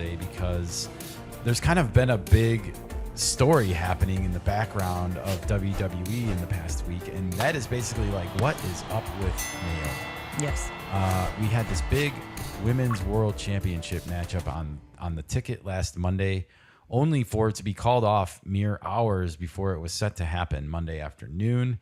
today because there's kind of been a big story happening in the background of WWE in the past week, and that is basically like, what is up with Naomi? Yes. We had this big Women's World Championship matchup on the ticket last Monday, only for it to be called off mere hours before it was set to happen Monday afternoon.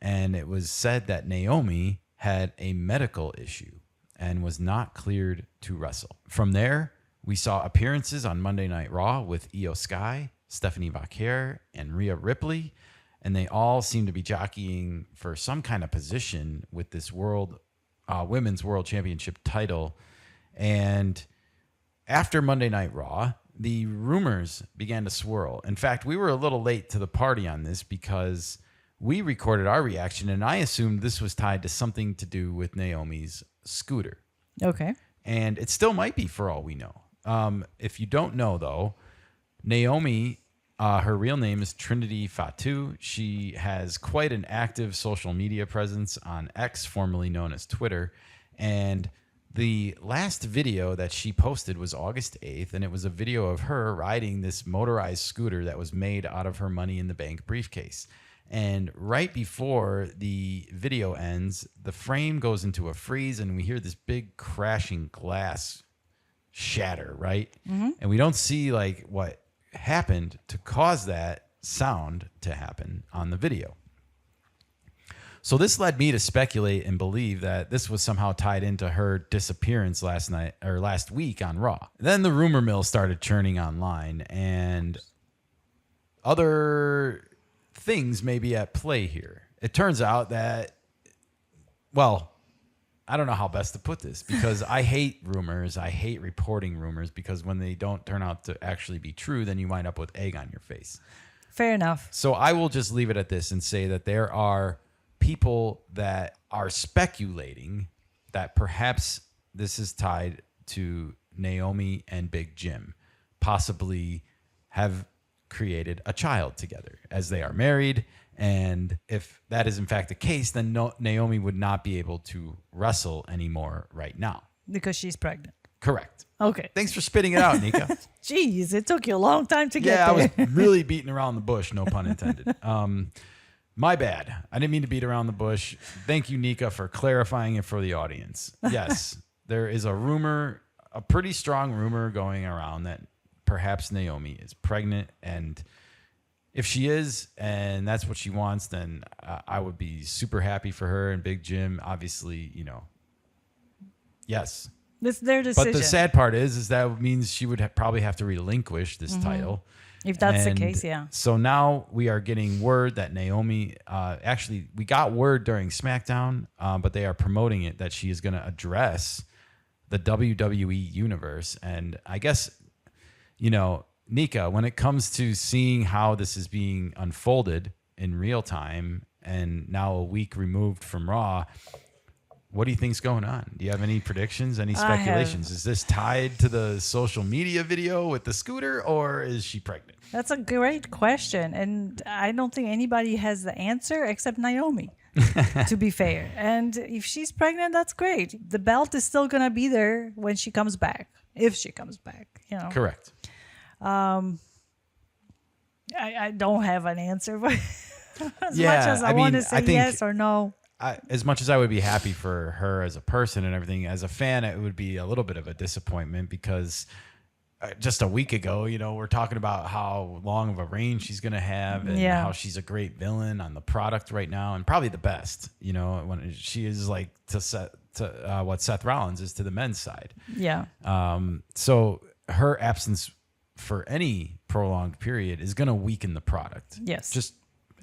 And it was said that Naomi had a medical issue and was not cleared to wrestle. From there, we saw appearances on Monday Night Raw with Io Sky, Stephanie Vaquer, and Rhea Ripley, and they all seem to be jockeying for some kind of position with this Women's World Championship title. And after Monday Night Raw, the rumors began to swirl. In fact, we were a little late to the party on this because we recorded our reaction, and I assumed this was tied to something to do with Naomi's scooter. Okay. And it still might be, for all we know. If you don't know, though, Naomi, her real name is Trinity Fatu. She has quite an active social media presence on X, formerly known as Twitter. And the last video that she posted was August 8th, and it was a video of her riding this motorized scooter that was made out of her Money in the Bank briefcase. And right before the video ends, the frame goes into a freeze, and we hear this big crashing glass shatter, right? Mm-hmm. And we don't see like what happened to cause that sound to happen on the video. So this led me to speculate and believe that this was somehow tied into her disappearance last week on Raw. Then the rumor mill started churning online, and other things may be at play here. It turns out that, well, I don't know how best to put this, because I hate rumors. I hate reporting rumors, because when they don't turn out to actually be true, then you wind up with egg on your face. Fair enough. So I will just leave it at this and say that there are people that are speculating that perhaps this is tied to Naomi and Big Jim, possibly have created a child together as they are married. And if that is in fact the case, then Naomi would not be able to wrestle anymore right now. Because she's pregnant. Correct. Okay. Thanks for spitting it out, Nika. Jeez, it took you a long time to get there. Yeah, I was really beating around the bush, no pun intended. My bad. I didn't mean to beat around the bush. Thank you, Nika, for clarifying it for the audience. Yes, there is a rumor, a pretty strong rumor going around that perhaps Naomi is pregnant, and if she is, and that's what she wants, then I would be super happy for her and Big Jim. Obviously, yes. It's their decision. But the sad part is that means she would probably have to relinquish this title. If that's the case, yeah. So now we are getting word that Naomi, actually, we got word during SmackDown, but they are promoting it that she is going to address the WWE Universe. And I guess, Nika, when it comes to seeing how this is being unfolded in real time and now a week removed from Raw, what do you think's going on? Do you have any predictions, any speculations? Is this tied to the social media video with the scooter, or is she pregnant? That's a great question. And I don't think anybody has the answer except Naomi, to be fair. And if she's pregnant, that's great. The belt is still going to be there when she comes back, if she comes back, Correct. I don't have an answer, but as Yeah, much as I want to say yes or no. As much as I would be happy for her as a person and everything, as a fan, it would be a little bit of a disappointment because just a week ago, we're talking about how long of a reign she's going to have and how she's a great villain on the product right now and probably the best, when she is like what Seth Rollins is to the men's side. Yeah. So her absence for any prolonged period is going to weaken the product. Yes. Just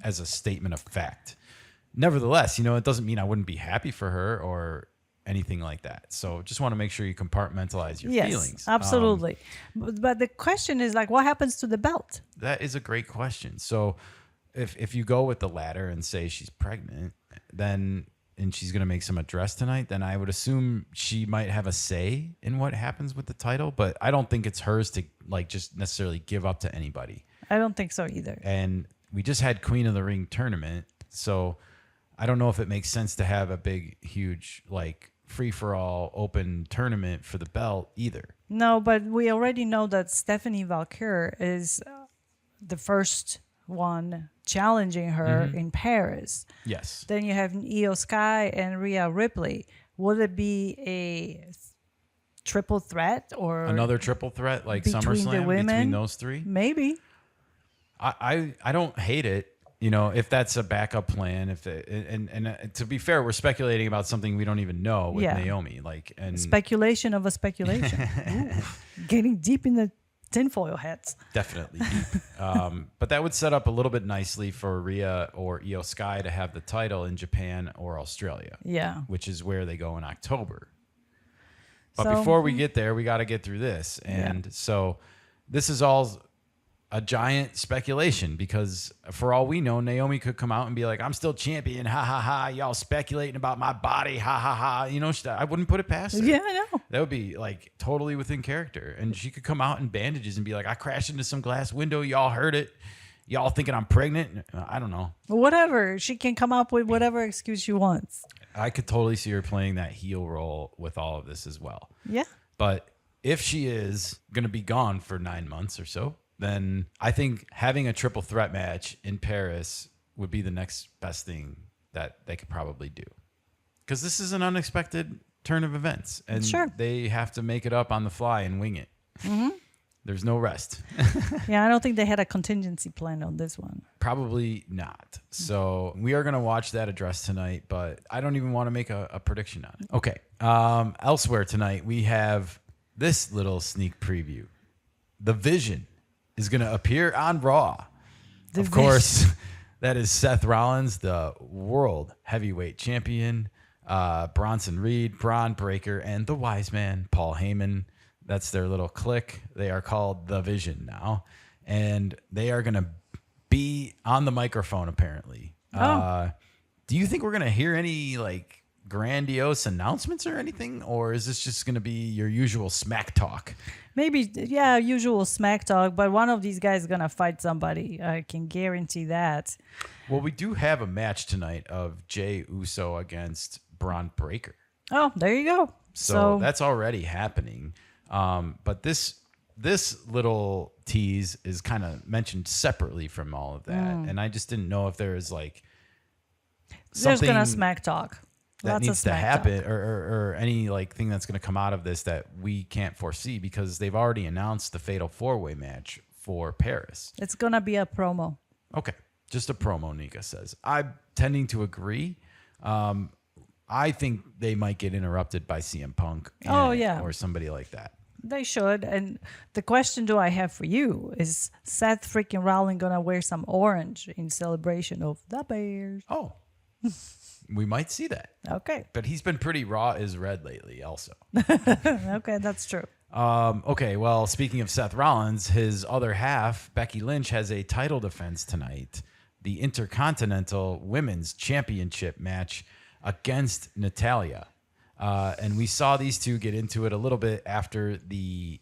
as a statement of fact. Nevertheless, it doesn't mean I wouldn't be happy for her or anything like that. So just want to make sure you compartmentalize your feelings. Absolutely. But the question is what happens to the belt? That is a great question. So if you go with the latter and say she's pregnant, and she's going to make some address tonight, then I would assume she might have a say in what happens with the title. But I don't think it's hers to just necessarily give up to anybody. I don't think so either. And we just had Queen of the Ring tournament. So I don't know if it makes sense to have a big, huge, free-for-all open tournament for the belt either. No, but we already know that Stephanie Valkyr is the first one challenging her in Paris. Yes. Then you have Io Sky and Rhea Ripley. Would it be a triple threat or Another triple threat like between the SummerSlam women? between those three? Maybe. I don't hate it. You know, if that's a backup plan, and to be fair, we're speculating about something we don't even know with Naomi. Like, and Speculation of a speculation. Ooh, getting deep in the tinfoil hats. definitely deep. But that would set up a little bit nicely for Rhea or Io Sky to have the title in Japan or Australia. Yeah. Which is where they go in October. But So, before we get there, we got to get through this. And so this is all a giant speculation because for all we know, Naomi could come out and be like, I'm still champion. Ha, ha, ha. Y'all speculating about my body. Ha, ha, ha. You know, I wouldn't put it past her. Yeah, I know. That would be like totally within character. And she could come out in bandages and be like, I crashed into some glass window. Y'all heard it. Y'all thinking I'm pregnant. I don't know. Whatever. She can come up with whatever excuse she wants. I could totally see her playing that heel role with all of this as well. Yeah. But if she is going to be gone for 9 months or so, then I think having a triple threat match in Paris would be the next best thing that they could probably do. Because this is an unexpected turn of events. And they have to make it up on the fly and wing it. Mm-hmm. There's no rest. Yeah, I don't think they had a contingency plan on this one. Probably not. So we are going to watch that address tonight, but I don't even want to make a prediction on it. Okay. Elsewhere tonight, we have this little sneak preview. The Vision is going to appear on Raw. Of course, that is Seth Rollins, the world heavyweight champion, Bronson Reed, Braun Breaker, and the wise man, Paul Heyman. That's their little clique. They are called The Vision now. And they are going to be on the microphone, apparently. Do you think we're going to hear any like grandiose announcements or anything? Or is this just going to be your usual smack talk? Maybe, yeah, usual smack talk, but one of these guys is going to fight somebody. I can guarantee that. Well, we do have a match tonight of Jey Uso against Braun Breaker. Oh, there you go. So that's already happening. But this little tease is kind of mentioned separately from all of that. And I just didn't know if there is like there's going to smack talk. That needs to happen or any like thing that's going to come out of this that we can't foresee because they've already announced the Fatal 4-Way match for Paris. It's going to be a promo. Okay. Just a promo, Nika says. I'm tending to agree. I think they might get interrupted by CM Punk or somebody like that. They should. And the question do I have for you is Seth freaking Rollins going to wear some orange in celebration of the Bears? Oh, we might see that. Okay. But he's been pretty raw as red lately also. Okay, that's true. Okay, well, speaking of Seth Rollins, his other half, Becky Lynch, has a title defense tonight. The Intercontinental Women's Championship match against Natalya. And we saw these two get into it a little bit after the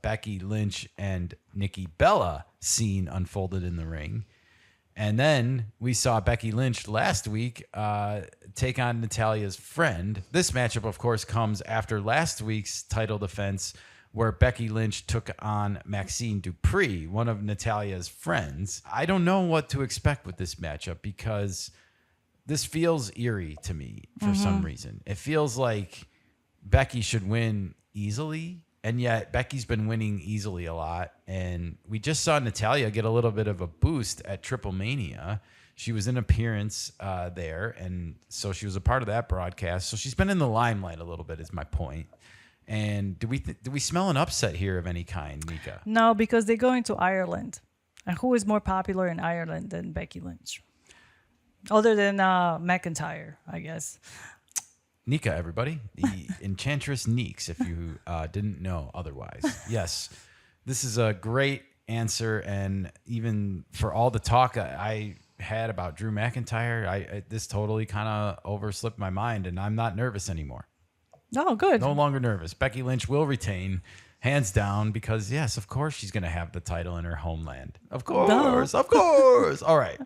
Becky Lynch and Nikki Bella scene unfolded in the ring. And then we saw Becky Lynch last week take on Natalya's friend. This matchup, of course, comes after last week's title defense where Becky Lynch took on Maxine Dupree, one of Natalya's friends. I don't know what to expect with this matchup because this feels eerie to me for some reason. It feels like Becky should win easily, and yet Becky's been winning easily a lot. And we just saw Natalya get a little bit of a boost at Triple Mania. She was in appearance there, and so she was a part of that broadcast. So she's been in the limelight a little bit, is my point. And do we smell an upset here of any kind, Nika? No, because they're going to Ireland. And who is more popular in Ireland than Becky Lynch? Other than McIntyre, I guess. Nika, everybody. The Enchantress Neeks, if you didn't know otherwise. Yes, this is a great answer. And even for all the talk I had about Drew McIntyre, this totally kind of overslipped my mind. And I'm not nervous anymore. Oh, good. No longer nervous. Becky Lynch will retain, hands down, because, yes, of course she's going to have the title in her homeland. Of course. Of course. All right.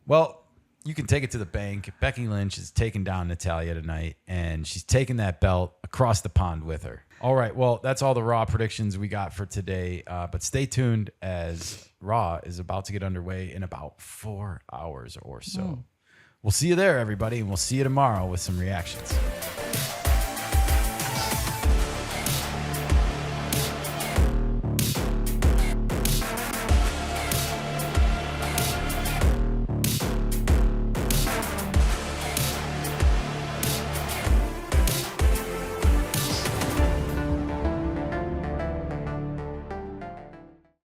Well, you can take it to the bank. Becky Lynch is taking down Natalya tonight, and she's taking that belt across the pond with her. All right, well, that's all the Raw predictions we got for today. But stay tuned as Raw is about to get underway in about 4 hours or so. We'll see you there, everybody, and we'll see you tomorrow with some reactions.